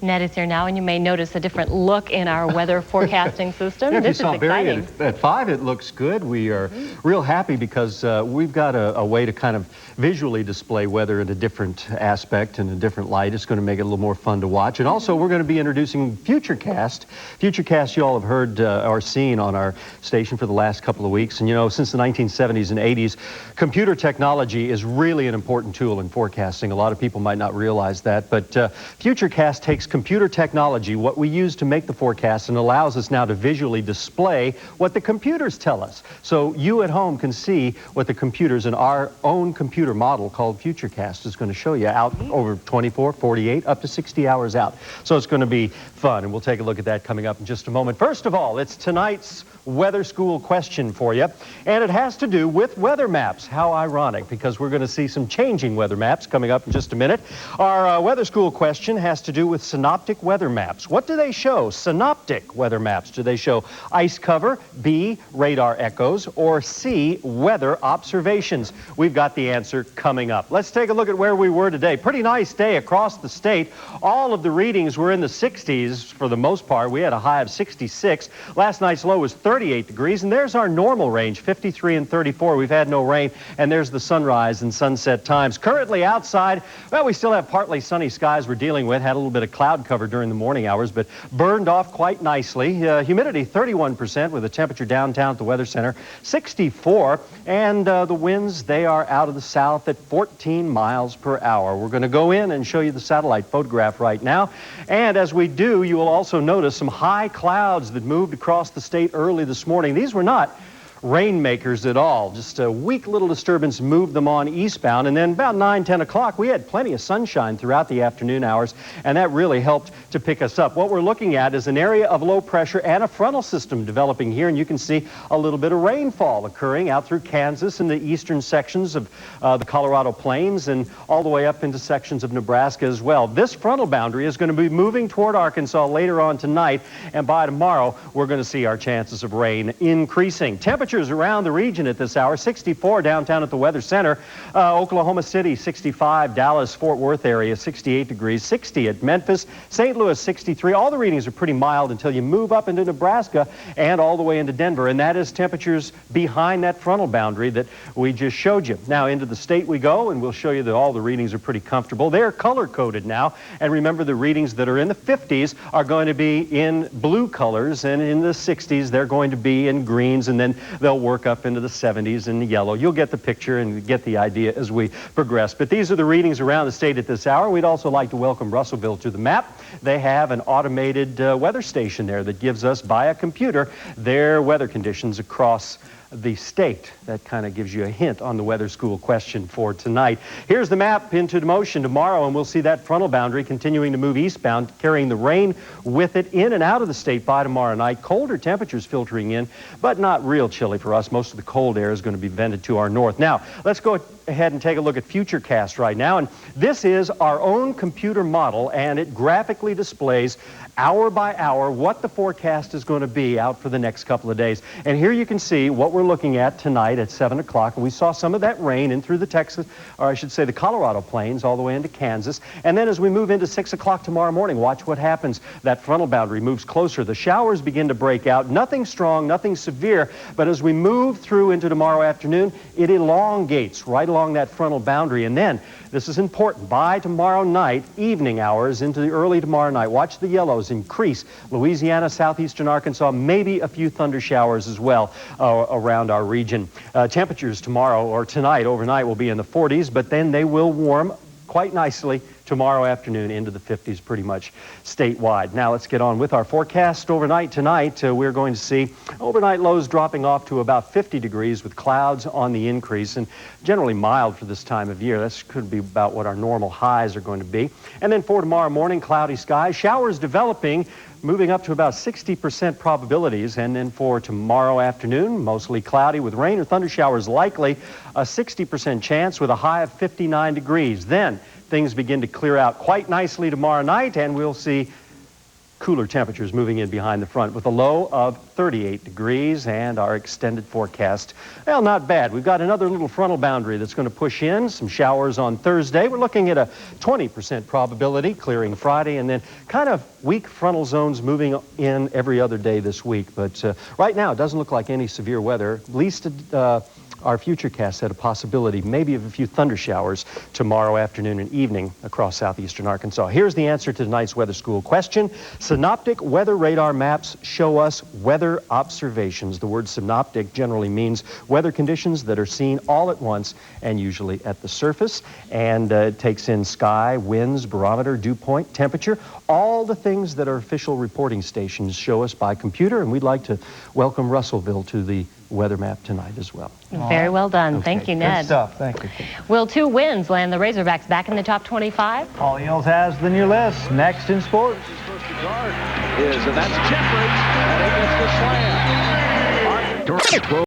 Ned is here now, and you may notice a different look in our weather forecasting system. Yeah, This if you is saw Barry exciting. at 5, it looks good. We are real happy because we've got a way to kind of visually display weather in a different aspect and a different light. It's going to make it a little more fun to watch. And also, we're going to be introducing Futurecast. Futurecast you all have heard or seen on our station for the last couple of weeks. And you know, since the 1970s and 80s, computer technology is really an important tool in forecasting. A lot of people might not realize that, but Futurecast takes computer technology, what we use to make the forecast, and allows us now to visually display what the computers tell us. So you at home can see what the computers in our own computer model called Futurecast is going to show you out over 24, 48, up to 60 hours out. So it's going to be fun, and we'll take a look at that coming up in just a moment. First of all, it's tonight's weather school question for you, and it has to do with weather maps. How ironic, because we're going to see some changing weather maps coming up in just a minute. Our weather school question has to do with synoptic weather maps. What do they show? Synoptic weather maps. Do they show ice cover, B, radar echoes, or C, weather observations? We've got the answer coming up. Let's take a look at where we were today. Pretty nice day across the state. All of the readings were in the 60s for the most part. We had a high of 66. Last night's low was 38 degrees, and there's our normal range, 53 and 34. We've had no rain, and there's the sunrise and sunset times. Currently outside, well, we still have partly sunny skies we're dealing with. Had a little bit of cloud cover during the morning hours, but burned off quite nicely. Humidity 31% with a temperature downtown at the Weather Center 64, and the winds, they are out of the south at 14 miles per hour. We're going to go in and show you the satellite photograph right now, and as we do, you will also notice some high clouds that moved across the state early this morning. These were not rainmakers at all. Just a weak little disturbance moved them on eastbound, and then about 9, 10 o'clock, we had plenty of sunshine throughout the afternoon hours, and that really helped to pick us up. What we're looking at is an area of low pressure and a frontal system developing here, and you can see a little bit of rainfall occurring out through Kansas and the eastern sections of the Colorado Plains and all the way up into sections of Nebraska as well. This frontal boundary is going to be moving toward Arkansas later on tonight, and by tomorrow, we're going to see our chances of rain increasing. Temperatures around the region at this hour: 64 downtown at the Weather Center, Oklahoma City 65, Dallas, Fort Worth area 68 degrees, 60 at Memphis, St. Louis 63. All the readings are pretty mild until you move up into Nebraska and all the way into Denver, and that is temperatures behind that frontal boundary that we just showed you. Now into the state we go, and we'll show you that all the readings are pretty comfortable. They're color-coded now, and remember, the readings that are in the 50s are going to be in blue colors, and in the 60s they're going to be in greens, and then they'll work up into the 70s in the yellow. You'll get the picture and get the idea as we progress. But these are the readings around the state at this hour. We'd also like to welcome Russellville to the map. They have an automated weather station there that gives us, by a computer, their weather conditions across the state. That kind of gives you a hint on the weather school question for tonight. Here's the map into motion tomorrow, and we'll see that frontal boundary continuing to move eastbound, carrying the rain with it in and out of the state by tomorrow night. Colder temperatures filtering in, but not real chilly for us. Most of the cold air is going to be vented to our north. Now, let's go ahead and take a look at Futurecast right now, and this is our own computer model, and it graphically displays hour by hour what the forecast is going to be out for the next couple of days. And here you can see what we're looking at tonight at 7 o'clock. And we saw some of that rain in through the Texas, or I should say the Colorado Plains, all the way into Kansas. And then as we move into 6 o'clock tomorrow morning, watch what happens. That frontal boundary moves closer. The showers begin to break out. Nothing strong, nothing severe. But as we move through into tomorrow afternoon, it elongates right along that frontal boundary. And then, this is important, by tomorrow night, evening hours into the early tomorrow night, watch the yellows increase. Louisiana, southeastern Arkansas, maybe a few thunder showers as well around our region. Temperatures tomorrow or tonight, overnight, will be in the 40s, but then they will warm quite nicely tomorrow afternoon into the 50s pretty much statewide. Now let's get on with our forecast overnight. Tonight we're going to see overnight lows dropping off to about 50 degrees with clouds on the increase, and generally mild for this time of year. This could be about what our normal highs are going to be. And then for tomorrow morning, cloudy skies, showers developing, moving up to about 60% probabilities. And then for tomorrow afternoon, mostly cloudy with rain or thunder showers likely, a 60% chance with a high of 59 degrees. Then things begin to clear out quite nicely tomorrow night, and we'll see cooler temperatures moving in behind the front with a low of 38 degrees and our extended forecast. Well, not bad. We've got another little frontal boundary that's going to push in. Some showers on Thursday. We're looking at a 20% probability clearing Friday, and then kind of weak frontal zones moving in every other day this week. But right now, it doesn't look like any severe weather, at least our Futurecast had a possibility maybe of a few thunder showers tomorrow afternoon and evening across southeastern Arkansas. Here's the answer to tonight's weather school question. Synoptic weather radar maps show us weather observations. The word synoptic generally means weather conditions that are seen all at once and usually at the surface. And it takes in sky, winds, barometer, dew point, temperature, all the things that our official reporting stations show us by computer. And we'd like to welcome Russellville to the weather map tonight as well. Very well done. Okay. Thank you, Ned. Good stuff. Thank you. Will 2 wins land the Razorbacks back in the top 25? Paul Eels has the new list. Next in sports. And that's Jeffries, and he gets the slam.